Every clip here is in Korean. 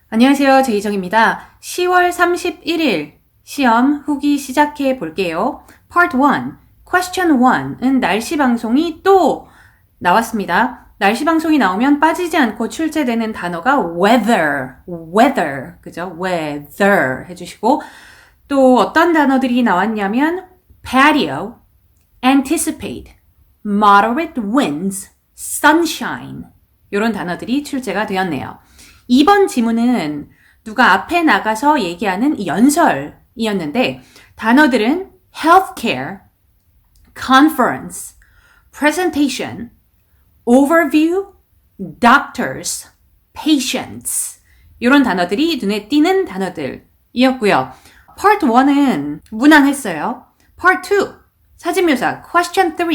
안녕하세요. 제이정입니다. 10월 31일 시험 후기 시작해 볼게요. Part 1, Question 1은 날씨 방송이 또 나왔습니다. 날씨 방송이 나오면 빠지지 않고 출제되는 단어가 weather, 그죠? weather 해주시고 또 어떤 단어들이 나왔냐면 patio, anticipate, moderate winds, sunshine 이런 단어들이 출제가 되었네요. 이번 지문은 누가 앞에 나가서 얘기하는 연설이었는데 단어들은 healthcare, conference, presentation, overview, doctors, patients 이런 단어들이 눈에 띄는 단어들이었고요. Part 1은 무난했어요. Part 2, 사진묘사, Question 3,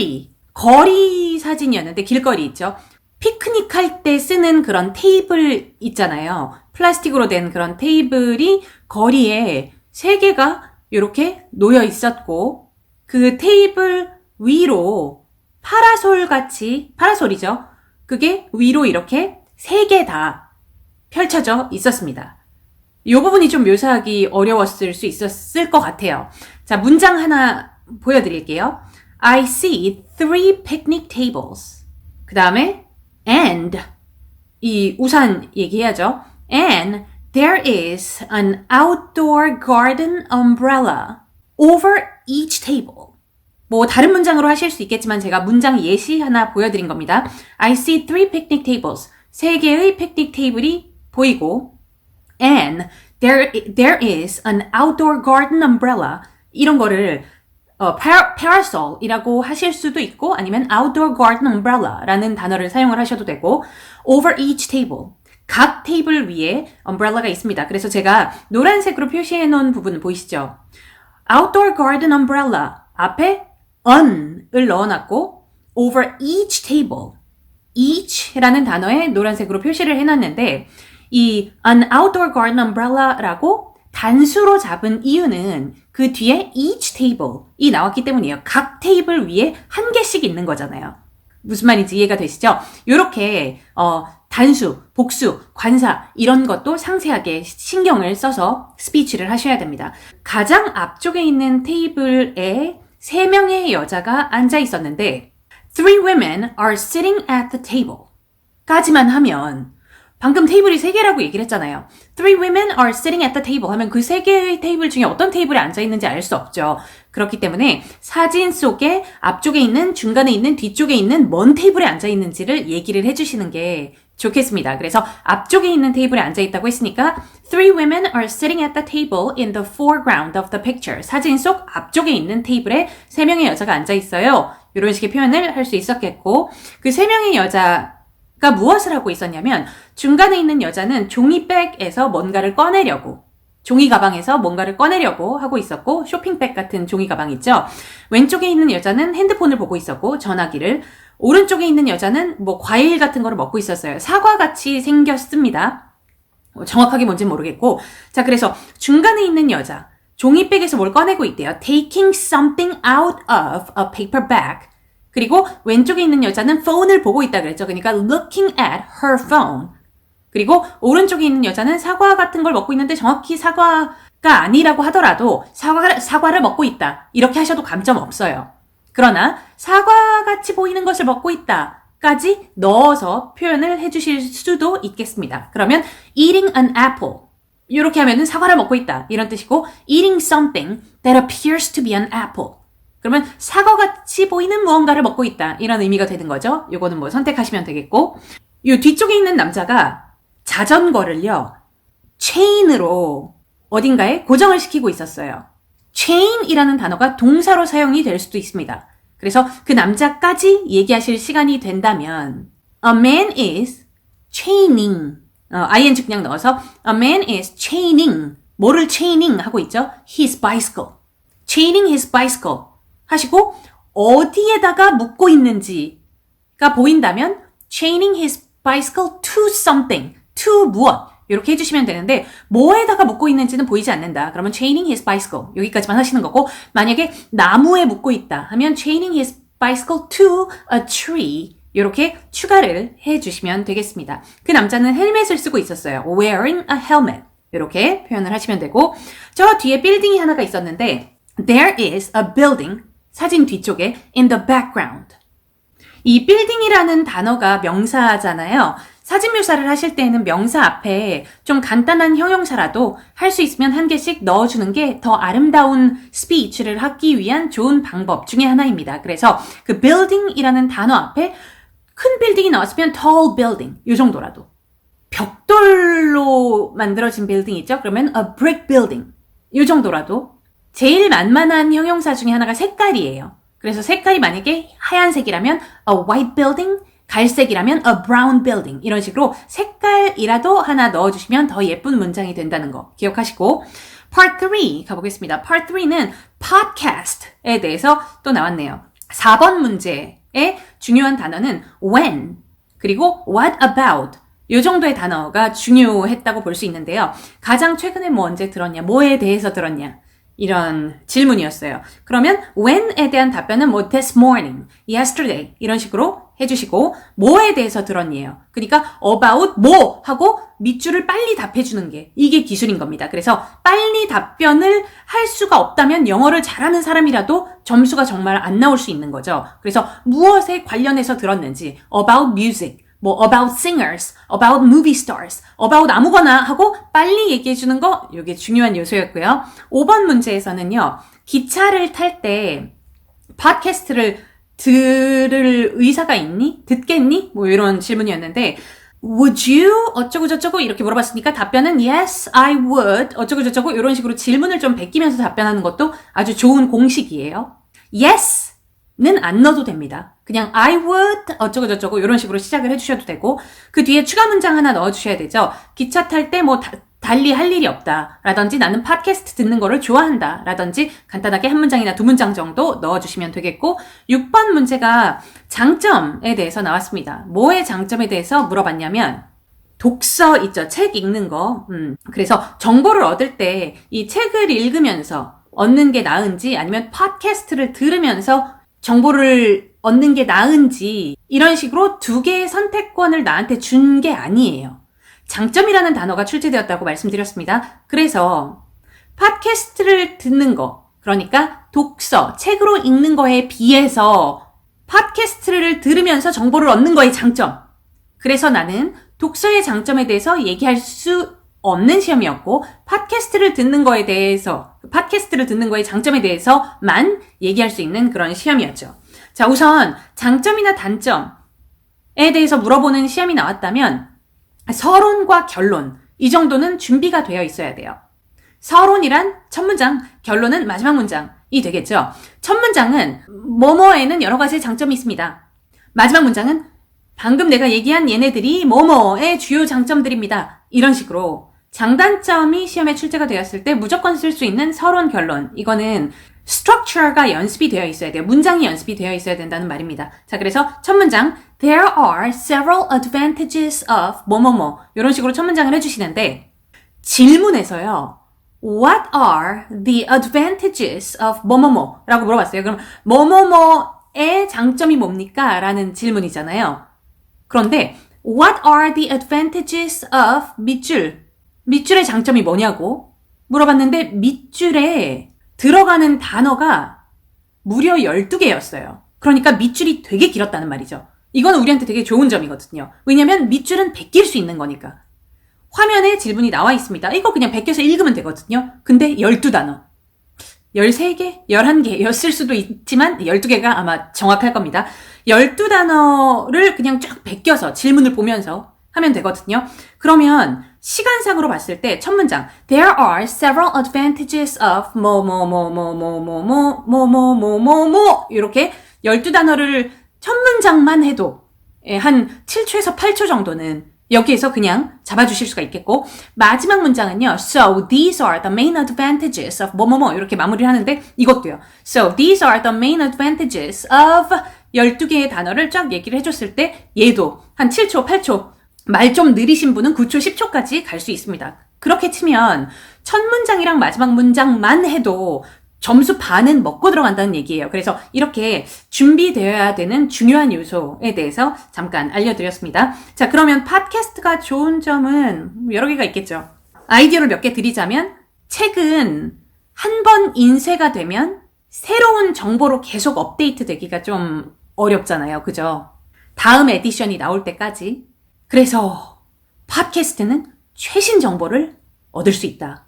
거리 사진이었는데 길거리 있죠. 피크닉 할 때 쓰는 그런 테이블 있잖아요. 플라스틱으로 된 그런 테이블이 거리에 3개가 이렇게 놓여 있었고 그 테이블 위로 파라솔이죠. 그게 위로 이렇게 3개 다 펼쳐져 있었습니다. 이 부분이 좀 묘사하기 어려웠을 수 있었을 것 같아요. 자, 문장 하나 보여드릴게요. I see 3 picnic tables. 그 다음에 and 이 우산 얘기해야죠. And there is an outdoor garden umbrella over each table. 뭐 다른 문장으로 하실 수 있겠지만 제가 문장 예시 하나 보여드린 겁니다. I see 3 picnic tables. 3개의 피크닉 테이블이 보이고 and there is an outdoor garden umbrella. 이런 거를 parasol이라고 하실 수도 있고 아니면 outdoor garden umbrella라는 단어를 사용을 하셔도 되고 over each table, 각 테이블 위에 umbrella가 있습니다. 그래서 제가 노란색으로 표시해 놓은 부분 보이시죠? outdoor garden umbrella 앞에 on을 넣어놨고 over each table, each라는 단어에 노란색으로 표시를 해놨는데 이 an outdoor garden umbrella라고 단수로 잡은 이유는 그 뒤에 each table이 나왔기 때문이에요. 각 테이블 위에 한 개씩 있는 거잖아요. 무슨 말인지 이해가 되시죠? 요렇게 단수, 복수, 관사 이런 것도 상세하게 신경을 써서 스피치를 하셔야 됩니다. 가장 앞쪽에 있는 테이블에 3명의 여자가 앉아 있었는데 3 women are sitting at the table 까지만 하면 방금 테이블이 3개라고 얘기를 했잖아요. 3 women are sitting at the table 하면 그 3개의 테이블 중에 어떤 테이블에 앉아있는지 알 수 없죠. 그렇기 때문에 사진 속에 앞쪽에 있는, 중간에 있는, 뒤쪽에 있는 뭔 테이블에 앉아있는지를 얘기를 해주시는 게 좋겠습니다. 그래서 앞쪽에 있는 테이블에 앉아있다고 했으니까 3 women are sitting at the table in the foreground of the picture. 사진 속 앞쪽에 있는 테이블에 3명의 여자가 앉아있어요. 이런 식의 표현을 할 수 있었겠고 그 3명의 여자가 무엇을 하고 있었냐면 중간에 있는 여자는 종이백에서 뭔가를 꺼내려고 종이 가방에서 뭔가를 꺼내려고 하고 있었고 쇼핑백 같은 종이 가방 있죠. 왼쪽에 있는 여자는 핸드폰을 보고 있었고 전화기를 오른쪽에 있는 여자는 뭐 과일 같은 거를 먹고 있었어요. 사과같이 생겼습니다. 정확하게 뭔지는 모르겠고 자 그래서 중간에 있는 여자 종이백에서 뭘 꺼내고 있대요. Taking something out of a paper bag. 그리고 왼쪽에 있는 여자는 폰을 보고 있다 그랬죠. 그러니까 looking at her phone. 그리고 오른쪽에 있는 여자는 사과 같은 걸 먹고 있는데 정확히 사과가 아니라고 하더라도 사과를 먹고 있다. 이렇게 하셔도 감점 없어요. 그러나 사과같이 보이는 것을 먹고 있다까지 넣어서 표현을 해주실 수도 있겠습니다. 그러면 eating an apple. 이렇게 하면은 사과를 먹고 있다. 이런 뜻이고 eating something that appears to be an apple. 그러면 사과같이 보이는 무언가를 먹고 있다. 이런 의미가 되는 거죠. 요거는 뭐 선택하시면 되겠고 요 뒤쪽에 있는 남자가 자전거를요. 체인으로 어딘가에 고정을 시키고 있었어요. chain이라는 단어가 동사로 사용이 될 수도 있습니다. 그래서 그 남자까지 얘기하실 시간이 된다면 A man is chaining ing 그냥 넣어서 A man is chaining 뭐를 chaining 하고 있죠? His bicycle. chaining his bicycle 하시고 어디에다가 묶고 있는지가 보인다면 chaining his bicycle to something, to 무엇 이렇게 해주시면 되는데 뭐에다가 묶고 있는지는 보이지 않는다. 그러면 chaining his bicycle 여기까지만 하시는 거고 만약에 나무에 묶고 있다 하면 chaining his bicycle to a tree 이렇게 추가를 해주시면 되겠습니다. 그 남자는 헬멧을 쓰고 있었어요. wearing a helmet. 이렇게 표현을 하시면 되고 저 뒤에 빌딩이 하나가 있었는데 there is a building 사진 뒤쪽에 in the background. 이 building이라는 단어가 명사잖아요. 사진 묘사를 하실 때에는 명사 앞에 좀 간단한 형용사라도 할 수 있으면 한 개씩 넣어주는 게 더 아름다운 스피치를 하기 위한 좋은 방법 중에 하나입니다. 그래서 그 building이라는 단어 앞에 큰 빌딩이 나왔으면 tall building 이 정도라도 벽돌로 만들어진 빌딩 있죠? 그러면 a brick building 이 정도라도 제일 만만한 형용사 중에 하나가 색깔이에요. 그래서 색깔이 만약에 하얀색이라면 a white building, 갈색이라면 a brown building 이런 식으로 색깔이라도 하나 넣어주시면 더 예쁜 문장이 된다는 거 기억하시고 Part 3 가보겠습니다. Part 3는 podcast에 대해서 또 나왔네요. 4번 문제의 중요한 단어는 when 그리고 what about 이 정도의 단어가 중요했다고 볼 수 있는데요. 가장 최근에 뭐 언제 들었냐, 뭐에 대해서 들었냐 이런 질문이었어요. 그러면 when에 대한 답변은 뭐 this morning, yesterday 이런 식으로 해주시고 뭐에 대해서 들었니에요. 그러니까 about 뭐 하고 밑줄을 빨리 답해주는 게 이게 기술인 겁니다. 그래서 빨리 답변을 할 수가 없다면 영어를 잘하는 사람이라도 점수가 정말 안 나올 수 있는 거죠. 그래서 무엇에 관련해서 들었는지 about music, 뭐 about singers, about movie stars, about 아무거나 하고 빨리 얘기해주는 거 이게 중요한 요소였고요. 5번 문제에서는요. 기차를 탈 때 팟캐스트를 들을 의사가 있니? 듣겠니? 뭐 이런 질문이었는데 Would you? 어쩌고 저쩌고 이렇게 물어봤으니까 답변은 Yes, I would. 어쩌고 저쩌고 이런 식으로 질문을 좀 베끼면서 답변하는 것도 아주 좋은 공식이에요. Yes는 안 넣어도 됩니다. 그냥 I would 어쩌고 저쩌고 이런 식으로 시작을 해주셔도 되고 그 뒤에 추가 문장 하나 넣어주셔야 되죠. 기차 탈 때 뭐 달리 할 일이 없다 라든지 나는 팟캐스트 듣는 거를 좋아한다 라든지 간단하게 한 문장이나 두 문장 정도 넣어주시면 되겠고 6번 문제가 장점에 대해서 나왔습니다. 뭐의 장점에 대해서 물어봤냐면 독서 있죠. 책 읽는 거. 그래서 정보를 얻을 때 이 책을 읽으면서 얻는 게 나은지 아니면 팟캐스트를 들으면서 정보를 얻는 게 나은지 이런 식으로 두 개의 선택권을 나한테 준 게 아니에요. 장점이라는 단어가 출제되었다고 말씀드렸습니다. 그래서 팟캐스트를 듣는 거, 그러니까 독서, 책으로 읽는 거에 비해서 팟캐스트를 들으면서 정보를 얻는 거의 장점. 그래서 나는 독서의 장점에 대해서 얘기할 수 없는 시험이었고 팟캐스트를 듣는 거에 대해서 팟캐스트를 듣는 거의 장점에 대해서만 얘기할 수 있는 그런 시험이었죠. 자, 우선 장점이나 단점에 대해서 물어보는 시험이 나왔다면 서론과 결론 이 정도는 준비가 되어 있어야 돼요. 서론이란 첫 문장, 결론은 마지막 문장이 되겠죠. 첫 문장은 뭐뭐에는 여러 가지 장점이 있습니다. 마지막 문장은 방금 내가 얘기한 얘네들이 뭐뭐의 주요 장점들입니다. 이런 식으로 장단점이 시험에 출제가 되었을 때 무조건 쓸 수 있는 서론, 결론. 이거는 structure가 연습이 되어 있어야 돼요. 문장이 연습이 되어 있어야 된다는 말입니다. 자, 그래서 첫 문장 There are several advantages of 뭐뭐뭐 이런 식으로 첫 문장을 해주시는데 질문에서요. What are the advantages of 뭐뭐뭐 라고 물어봤어요. 그럼 뭐뭐뭐의 장점이 뭡니까? 라는 질문이잖아요. 그런데 What are the advantages of 밑줄의 장점이 뭐냐고 물어봤는데 밑줄에 들어가는 단어가 무려 12개였어요. 그러니까 밑줄이 되게 길었다는 말이죠. 이건 우리한테 되게 좋은 점이거든요. 왜냐면 밑줄은 베낄 수 있는 거니까. 화면에 질문이 나와 있습니다. 이거 그냥 베껴서 읽으면 되거든요. 근데 12단어. 13개? 11개였을 수도 있지만 12개가 아마 정확할 겁니다. 12단어를 그냥 쫙 베껴서 질문을 보면서 하면 되거든요. 그러면 시간상으로 봤을 때 첫 문장 There are several advantages of 이렇게 12단어를 첫 문장만 해도 한 7초에서 8초 정도는 여기에서 그냥 잡아주실 수가 있겠고 마지막 문장은요. So these are the main advantages of 이렇게 마무리를 하는데 이것도요. So these are the main advantages of 12개의 단어를 쫙 얘기를 해줬을 때 얘도 한 7초, 8초 말 좀 느리신 분은 9초, 10초까지 갈 수 있습니다. 그렇게 치면 첫 문장이랑 마지막 문장만 해도 점수 반은 먹고 들어간다는 얘기예요. 그래서 이렇게 준비되어야 되는 중요한 요소에 대해서 잠깐 알려드렸습니다. 자, 그러면 팟캐스트가 좋은 점은 여러 개가 있겠죠. 아이디어를 몇 개 드리자면 책은 한 번 인쇄가 되면 새로운 정보로 계속 업데이트 되기가 좀 어렵잖아요. 그죠? 다음 에디션이 나올 때까지. 그래서 팟캐스트는 최신 정보를 얻을 수 있다.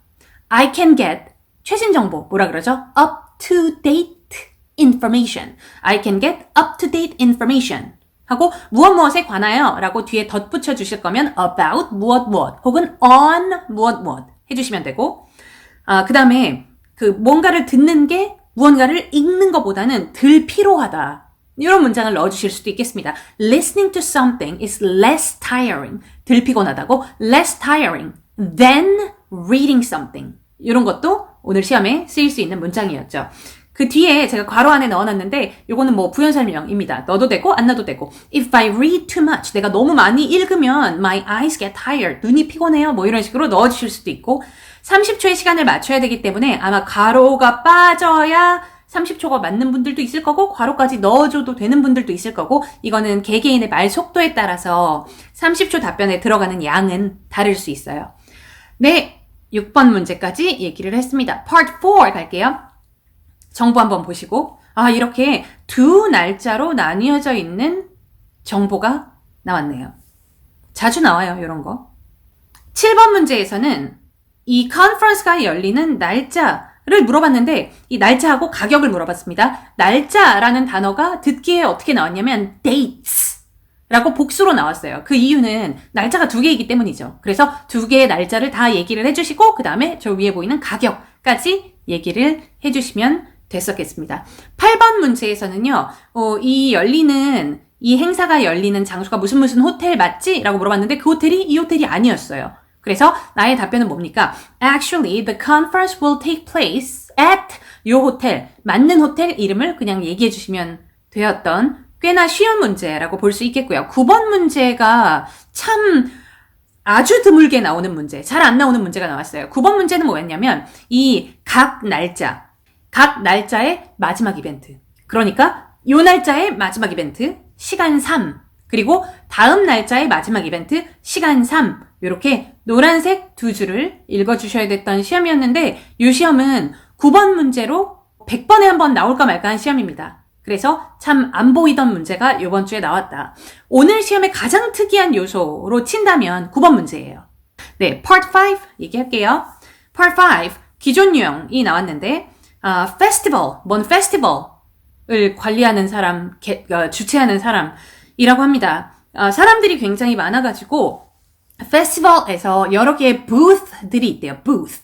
I can get 최신 정보, 뭐라 그러죠? up-to-date information. I can get up-to-date information. 하고 무엇에 관하여 라고 뒤에 덧붙여 주실 거면 about 무엇 혹은 on 무엇 해주시면 되고 그 다음에 그 뭔가를 듣는 게 무언가를 읽는 것보다는 덜 피로하다. 이런 문장을 넣어주실 수도 있겠습니다. Listening to something is less tiring. 덜 피곤하다고 less tiring than reading something. 이런 것도 오늘 시험에 쓰일 수 있는 문장이었죠. 그 뒤에 제가 괄호 안에 넣어놨는데 요거는 뭐 부연 설명입니다. 넣어도 되고 안 넣어도 되고 If I read too much 내가 너무 많이 읽으면 my eyes get tired 눈이 피곤해요. 뭐 이런 식으로 넣어주실 수도 있고 30초의 시간을 맞춰야 되기 때문에 아마 괄호가 빠져야 30초가 맞는 분들도 있을 거고 괄호까지 넣어줘도 되는 분들도 있을 거고 이거는 개개인의 말 속도에 따라서 30초 답변에 들어가는 양은 다를 수 있어요. 네, 6번 문제까지 얘기를 했습니다. Part 4 갈게요. 정보 한번 보시고 이렇게 두 날짜로 나뉘어져 있는 정보가 나왔네요. 자주 나와요, 이런 거. 7번 문제에서는 이 컨퍼런스가 열리는 날짜를 물어봤는데 이 날짜하고 가격을 물어봤습니다. 날짜라는 단어가 듣기에 어떻게 나왔냐면 dates 라고 복수로 나왔어요. 그 이유는 날짜가 두 개이기 때문이죠. 그래서 두 개의 날짜를 다 얘기를 해주시고 그 다음에 저 위에 보이는 가격까지 얘기를 해주시면 됐었겠습니다. 8번 문제에서는요. 이 행사가 열리는 장소가 무슨 호텔 맞지? 라고 물어봤는데 그 호텔이 이 호텔이 아니었어요. 그래서 나의 답변은 뭡니까? Actually, the conference will take place at 요 호텔, 맞는 호텔 이름을 그냥 얘기해 주시면 되었던 꽤나 쉬운 문제라고 볼 수 있겠고요. 9번 문제가 참 아주 드물게 나오는 문제, 잘 안 나오는 문제가 나왔어요. 9번 문제는 뭐였냐면 이 각 날짜의 마지막 이벤트. 그러니까 요 날짜의 마지막 이벤트, 시간 3. 그리고 다음 날짜의 마지막 이벤트, 시간 3. 이렇게 노란색 두 줄을 읽어주셔야 됐던 시험이었는데 이 시험은 9번 문제로 100번에 한 번 나올까 말까 한 시험입니다. 그래서 참 안 보이던 문제가 이번 주에 나왔다. 오늘 시험의 가장 특이한 요소로 친다면 9번 문제예요. 네, Part 5 얘기할게요. Part 5, 기존 유형이 나왔는데 Festival, 뭔 페스티벌을 관리하는 사람, 주최하는 사람이라고 합니다. 사람들이 굉장히 많아가지고 페스티벌에서 여러 개의 부스들이 있대요. 부스.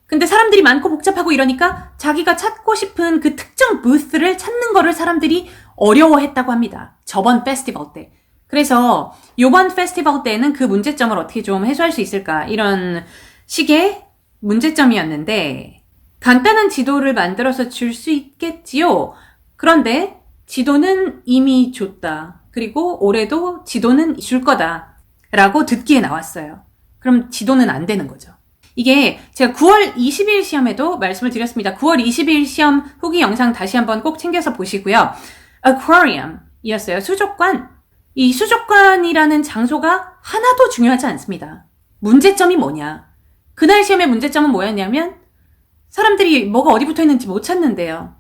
근데 사람들이 많고 복잡하고 이러니까 자기가 찾고 싶은 그 특정 부스를 찾는 거를 사람들이 어려워했다고 합니다. 저번 페스티벌 때. 그래서 요번 페스티벌 때는 그 문제점을 어떻게 좀 해소할 수 있을까 이런 식의 문제점이었는데 간단한 지도를 만들어서 줄 수 있겠지요. 그런데 지도는 이미 줬다. 그리고 올해도 지도는 줄 거다. 라고 듣기에 나왔어요. 그럼 지도는 안 되는 거죠. 이게 제가 9월 20일 시험에도 말씀을 드렸습니다. 9월 20일 시험 후기 영상 다시 한번 꼭 챙겨서 보시고요. aquarium이었어요. 수족관. 이 수족관이라는 장소가 하나도 중요하지 않습니다. 문제점이 뭐냐? 그날 시험의 문제점은 뭐였냐면 사람들이 뭐가 어디 붙어 있는지 못 찾는데요.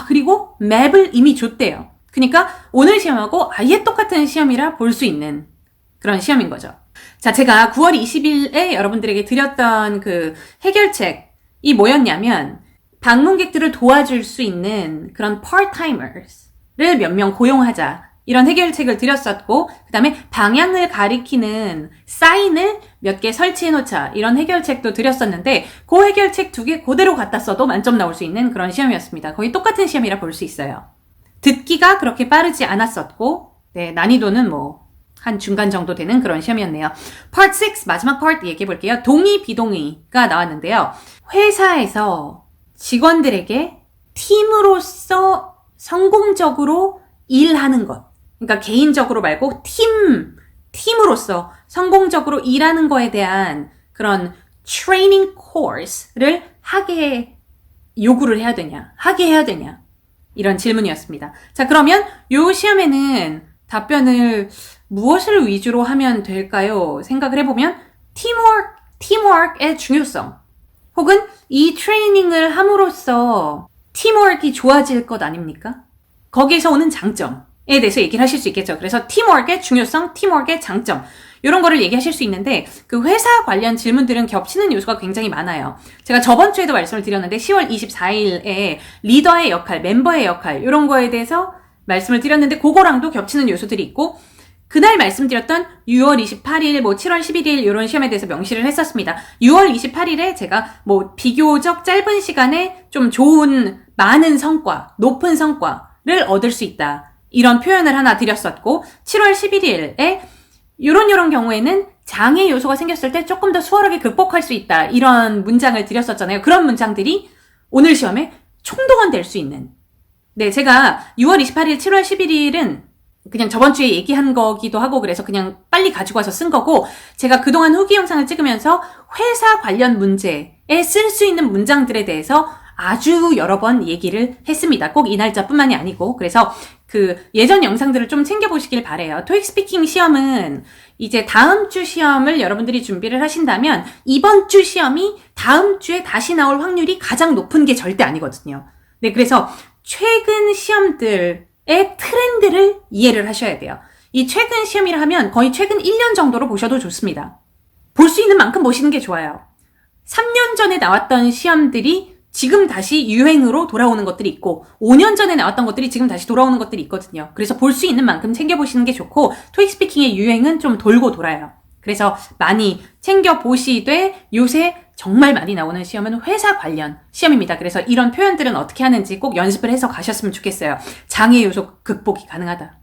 그리고 맵을 이미 줬대요. 그러니까 오늘 시험하고 아예 똑같은 시험이라 볼 수 있는 그런 시험인 거죠. 자, 제가 9월 20일에 여러분들에게 드렸던 그 해결책이 뭐였냐면 방문객들을 도와줄 수 있는 그런 part-timers를 몇 명 고용하자. 이런 해결책을 드렸었고 그 다음에 방향을 가리키는 사인을 몇 개 설치해 놓자. 이런 해결책도 드렸었는데 그 해결책 2개 그대로 갖다 써도 만점 나올 수 있는 그런 시험이었습니다. 거의 똑같은 시험이라 볼 수 있어요. 듣기가 그렇게 빠르지 않았었고 네, 난이도는 한 중간 정도 되는 그런 시험이었네요. Part 6, 마지막 part 얘기해 볼게요. 동의, 비동의가 나왔는데요. 회사에서 직원들에게 팀으로서 성공적으로 일하는 것. 그러니까 개인적으로 말고 팀으로서 성공적으로 일하는 거에 대한 그런 트레이닝 코스를 하게 요구를 해야 되냐? 하게 해야 되냐? 이런 질문이었습니다. 자, 그러면 요 시험에는 답변을 무엇을 위주로 하면 될까요? 생각을 해보면 teamwork의 중요성 혹은 이 트레이닝을 함으로써 팀워크가 좋아질 것 아닙니까? 거기에서 오는 장점에 대해서 얘기를 하실 수 있겠죠. 그래서 팀워크의 중요성, 팀워크의 장점 이런 거를 얘기하실 수 있는데 그 회사 관련 질문들은 겹치는 요소가 굉장히 많아요. 제가 저번 주에도 말씀을 드렸는데 10월 24일에 리더의 역할, 멤버의 역할 이런 거에 대해서 말씀을 드렸는데 그거랑도 겹치는 요소들이 있고 그날 말씀드렸던 6월 28일, 7월 11일 이런 시험에 대해서 명시를 했었습니다. 6월 28일에 제가 비교적 짧은 시간에 좀 좋은 많은 성과, 높은 성과를 얻을 수 있다. 이런 표현을 하나 드렸었고 7월 11일에 이런 경우에는 장애 요소가 생겼을 때 조금 더 수월하게 극복할 수 있다. 이런 문장을 드렸었잖아요. 그런 문장들이 오늘 시험에 총동원될 수 있는. 네, 제가 6월 28일, 7월 11일은 그냥 저번 주에 얘기한 거기도 하고 그래서 그냥 빨리 가지고 와서 쓴 거고 제가 그동안 후기 영상을 찍으면서 회사 관련 문제에 쓸 수 있는 문장들에 대해서 아주 여러 번 얘기를 했습니다. 꼭 이 날짜뿐만이 아니고 그래서 그 예전 영상들을 좀 챙겨보시길 바래요. 토익 스피킹 시험은 이제 다음 주 시험을 여러분들이 준비를 하신다면 이번 주 시험이 다음 주에 다시 나올 확률이 가장 높은 게 절대 아니거든요. 네, 그래서 최근 시험들의 트렌드를 이해를 하셔야 돼요. 이 최근 시험이라 하면 거의 최근 1년 정도로 보셔도 좋습니다. 볼 수 있는 만큼 보시는 게 좋아요. 3년 전에 나왔던 시험들이 지금 다시 유행으로 돌아오는 것들이 있고 5년 전에 나왔던 것들이 지금 다시 돌아오는 것들이 있거든요. 그래서 볼 수 있는 만큼 챙겨보시는 게 좋고 토익 스피킹의 유행은 좀 돌고 돌아요. 그래서 많이 챙겨보시되 요새 정말 많이 나오는 시험은 회사 관련 시험입니다. 그래서 이런 표현들은 어떻게 하는지 꼭 연습을 해서 가셨으면 좋겠어요. 장애 요소 극복이 가능하다.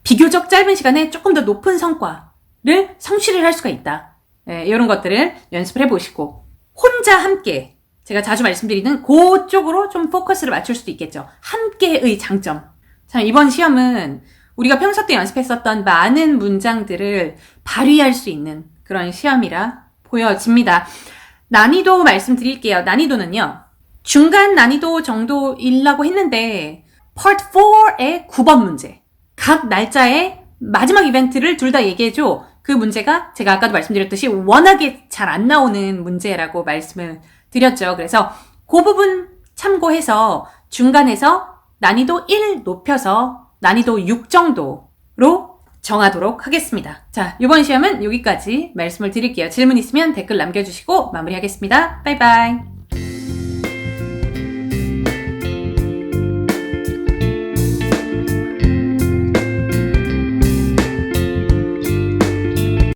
비교적 짧은 시간에 조금 더 높은 성과를 성취를 할 수가 있다. 네, 이런 것들을 연습을 해보시고 혼자 함께 제가 자주 말씀드리는 그쪽으로 좀 포커스를 맞출 수도 있겠죠. 함께의 장점. 참 이번 시험은 우리가 평소 때 연습했었던 많은 문장들을 발휘할 수 있는 그런 시험이라 보여집니다. 난이도 말씀드릴게요. 난이도는요. 중간 난이도 정도이라고 했는데 Part 4의 9번 문제. 각 날짜에 마지막 이벤트를 둘 다 얘기해줘. 그 문제가 제가 아까도 말씀드렸듯이 워낙에 잘 안 나오는 문제라고 말씀을 드렸죠. 그래서 그 부분 참고해서 중간에서 난이도 1 높여서 난이도 6 정도로 정하도록 하겠습니다. 자, 이번 시험은 여기까지 말씀을 드릴게요. 질문 있으면 댓글 남겨주시고 마무리하겠습니다. 바이바이.